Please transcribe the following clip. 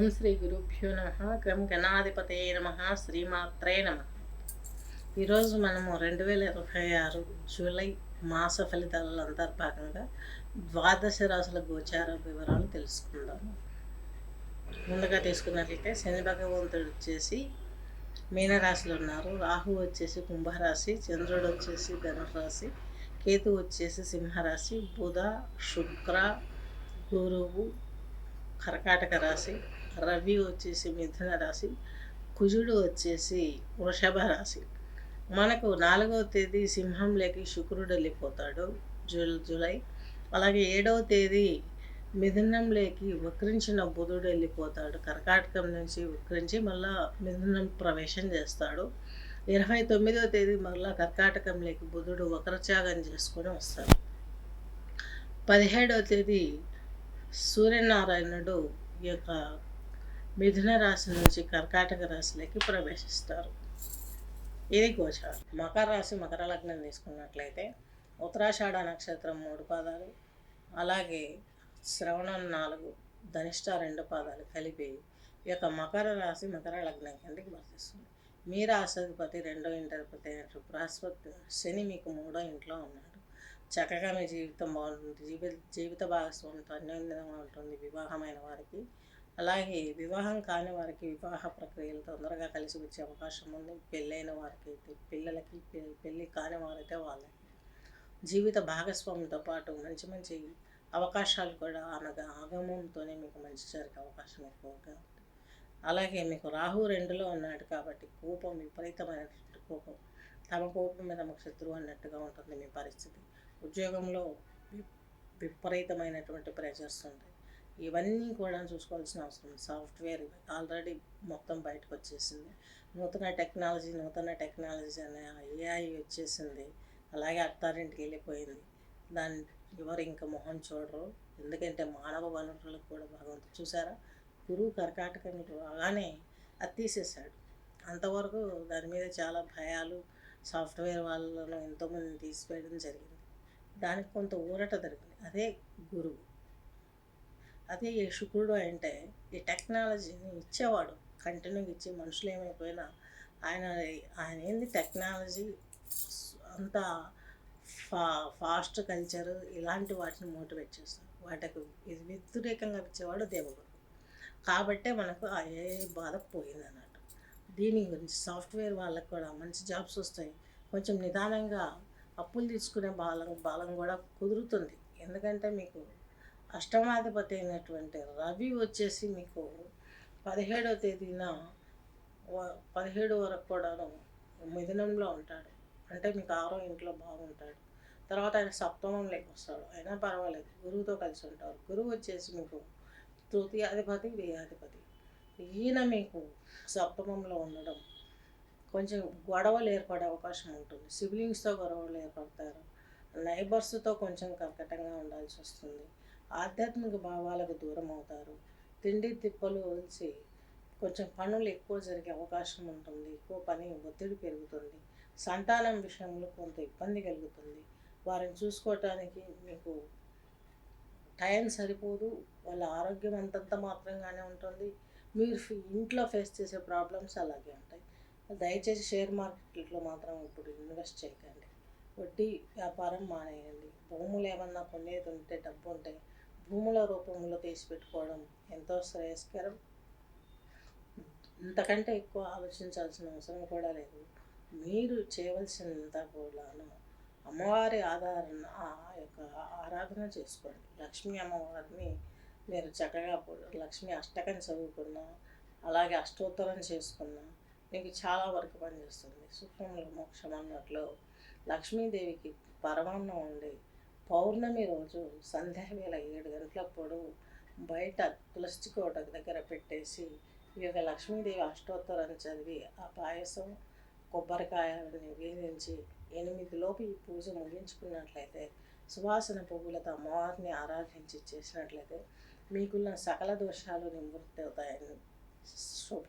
ఓం శ్రీ గురుభ్యో నమ. గం గణాధిపతయే నమ. శ్రీమాత్రే నమ. ఈరోజు మనము 2026 జూలై మాస ఫలితాల అంతర్భాగంగా ద్వాదశ రాశుల గోచార వివరాలు తెలుసుకుందాము. ముందుగా తీసుకున్నట్లయితే శని భగవంతుడు వచ్చేసి మీనరాశిలో ఉన్నారు. రాహు వచ్చేసి కుంభరాశి, చంద్రుడు వచ్చేసి ధనురాశి, కేతు వచ్చేసి సింహరాశి, బుధ శుక్ర గురువు కర్కాటక రాశి, రవి వచ్చేసి మిథున రాశి, కుజుడు వచ్చేసి వృషభ రాశి. మనకు 4వ తేదీ సింహంలోకి శుక్రుడు వెళ్ళిపోతాడు జూలై. అలాగే 7వ తేదీ మిథునంలోకి వక్రించిన బుధుడు వెళ్ళిపోతాడు. కర్కాటకం నుంచి వక్రించి మళ్ళా మిథునం ప్రవేశం చేస్తాడు. 29వ తేదీ మళ్ళా కర్కాటకంలోకి బుధుడు వక్రత్యాగం చేసుకొని వస్తాడు. 17వ తేదీ సూర్యనారాయణుడు ఈ యొక్క మిథున రాశి నుంచి కర్కాటక రాశిలోకి ప్రవేశిస్తారు. ఇది గోచారం. మకర రాశి, మకర లగ్నం తీసుకున్నట్లయితే ఉత్తరాషాఢ నక్షత్రం 3 పాదాలు, అలాగే శ్రవణం 4, ధనిష్ట 2 పాదాలు కలిపి ఈ యొక్క మకర రాశి మకర లగ్నం కిందకి వర్తిస్తుంది. మీ రాశాధిపతి 2వ ఇంటాధిపతి బృహస్పతి, శని మీకు 3వ ఇంట్లో ఉన్నాడు. చక్కగా మీ జీవితం బాగుంటుంది. జీవిత భాగస్వామితో అన్యోన్యంగా ఉంటుంది వివాహమైన వారికి. అలాగే వివాహం కాని వారికి వివాహ ప్రక్రియలు తొందరగా కలిసి వచ్చే అవకాశం ఉంది. పెళ్ళైన వారికి, పిల్లలకి, పెళ్ళి కాని వారైతే వాళ్ళకి జీవిత భాగస్వామితో పాటు మంచి మంచి అవకాశాలు కూడా ఆగమంతోనే మీకు మంచి జరిగే అవకాశం ఎక్కువగా ఉంది. అలాగే మీకు రాహు 2లో ఉన్నాడు కాబట్టి కోపం, విపరీతమైనటువంటి కోపం, తమ కోపం మీద తమకు శత్రువు అన్నట్టుగా ఉంటుంది మీ పరిస్థితి. ఉద్యోగంలో విపరీతమైనటువంటి ప్రెషర్స్ ఉంటాయి. ఇవన్నీ కూడా చూసుకోవాల్సిన అవసరం. సాఫ్ట్వేర్ ఆల్రెడీ మొత్తం బయటకు వచ్చేసింది. నూతన టెక్నాలజీ అనే ఏఐ వచ్చేసింది. అలాగే అత్తారింటికి వెళ్ళిపోయింది. దాన్ని ఎవరు ఇంకా మొహం చూడరు. ఎందుకంటే మానవ వనరులకు కూడా భగవంతుడు చూసారా, గురువు కర్కాటకం రాగానే అది తీసేశాడు. అంతవరకు దాని మీద చాలా భయాలు, సాఫ్ట్వేర్ వాళ్ళను ఎంతోమందిని తీసివేయడం జరిగింది. దానికి కొంత ఊరట జరిగింది. అదే గురువు. అదే శుక్రుడు అంటే ఈ టెక్నాలజీని ఇచ్చేవాడు, కంటిన్యూగా ఇచ్చి మనుషులు ఏమైపోయినా ఆయన ఏంది టెక్నాలజీ అంతా ఫాస్ట్ కల్చర్ ఇలాంటి వాటిని మోటివేట్ చేస్తారు. వాటికి వ్యతిరేకంగా ఇచ్చేవాడు దేవగురు. కాబట్టే మనకు ఏ బాధ పోయింది అన్నట్టు. దీని గురించి సాఫ్ట్వేర్ వాళ్ళకు కూడా మంచి జాబ్స్ వస్తాయి. కొంచెం నిదానంగా అప్పులు తీసుకునే బాలం కూడా కుదురుతుంది. ఎందుకంటే మీకు అష్టమాధిపతి అయినటువంటి రవి వచ్చేసి మీకు 17వ తేదీన 17 వరకు కూడాను మిథునంలో ఉంటాడు. అంటే మీకు 6వ ఇంట్లో బాగుంటాడు. తర్వాత ఆయన సప్తమంలోకి వస్తాడు. అయినా పర్వాలేదు, గురువుతో కలిసి ఉంటారు. గురువు వచ్చేసి మీకు తృతీయాధిపతి, వ్యయాధిపతి. ఈయన మీకు సప్తమంలో ఉండడం కొంచెం గొడవలు ఏర్పడే అవకాశం ఉంటుంది. సిబ్లింగ్స్తో గొడవలు ఏర్పడతారు. నైబర్స్తో కొంచెం కర్కటంగా ఉండాల్సి వస్తుంది. ఆధ్యాత్మిక భావాలకు దూరం అవుతారు. తిండి తిప్పలు వలిసి కొంచెం పనులు ఎక్కువ జరిగే అవకాశం ఉంటుంది. ఎక్కువ పని ఒత్తిడి పెరుగుతుంది. సంతానం విషయంలో కొంత ఇబ్బంది కలుగుతుంది. వారిని చూసుకోవటానికి మీకు టైం సరిపోదు. వాళ్ళ ఆరోగ్యం అంతంత మాత్రంగానే ఉంటుంది. మీరు ఇంట్లో ఫేస్ చేసే ప్రాబ్లమ్స్ అలాగే ఉంటాయి. దయచేసి షేర్ మార్కెట్లో మాత్రం ఇప్పుడు ఇన్వెస్ట్ చేయకండి. వడ్డీ వ్యాపారం మానేయండి. భూములు ఏమన్నా కొనేది ఉంటే, డబ్బు ఉంటే భూముల రూపంలో తీసి పెట్టుకోవడం ఎంతో శ్రేయస్కరం. ఇంతకంటే ఎక్కువ ఆలోచించాల్సిన అవసరం కూడా లేదు. మీరు చేయవలసినంత కూడాను అమ్మవారి ఆరాధన చేసుకోండి. లక్ష్మీ అమ్మవారిని మీరు చక్కగా లక్ష్మీ అష్టకం చదువుకున్నా, అలాగే అష్టోత్తరం చేసుకున్నా మీకు చాలా వరకు పనిచేస్తుంది. సుఖంలో మోక్షం అన్నట్లు లక్ష్మీదేవికి పరమాన్నం ఉండి పౌర్ణమి రోజు సంధ్యావేళ 7 గంటలప్పుడు బయట తులసి కోట దగ్గర పెట్టేసి ఈ యొక్క లక్ష్మీదేవి అష్టోత్తరం చదివి ఆ పాయసం, కొబ్బరికాయలను నివేదించి 8 లోపు ఈ పూజ ముగించుకున్నట్లయితే, సువాసన పువ్వులతో అమ్మవారిని ఆరాధించి చేసినట్లయితే మీకున్న సకల దోషాలు నివృత్తి అవుతాయని శుభ.